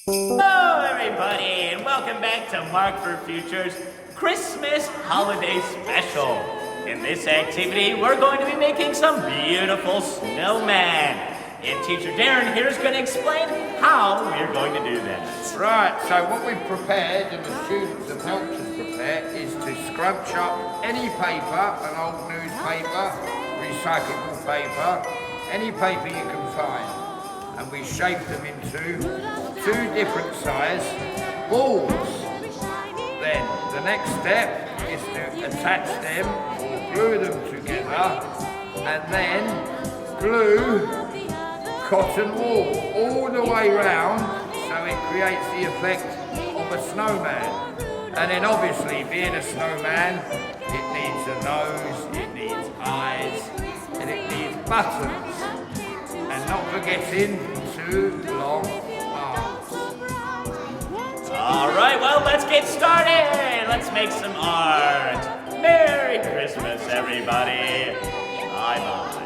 Hello, everybody, and welcome back to Mark for Future's Christmas Holiday Special. In this activity, we're going to be making some beautiful snowmen. And Teacher Darren here is going to explain how we're going to do that. Right, so what we've prepared, and the students have helped us prepare, is to scrunch up any paper, an old newspaper, recyclable paper, any paper you can find. And we shape them into two different size balls. Then the next step is to attach them or glue them together and then glue cotton wool all the way round so it creates the effect of a snowman. And then obviously being a snowman, it needs a nose, it needs eyes, and it needs buttons. And not forgetting two long arms. All right, well, let's get started. Let's make some art. Merry Christmas, everybody. Bye-bye.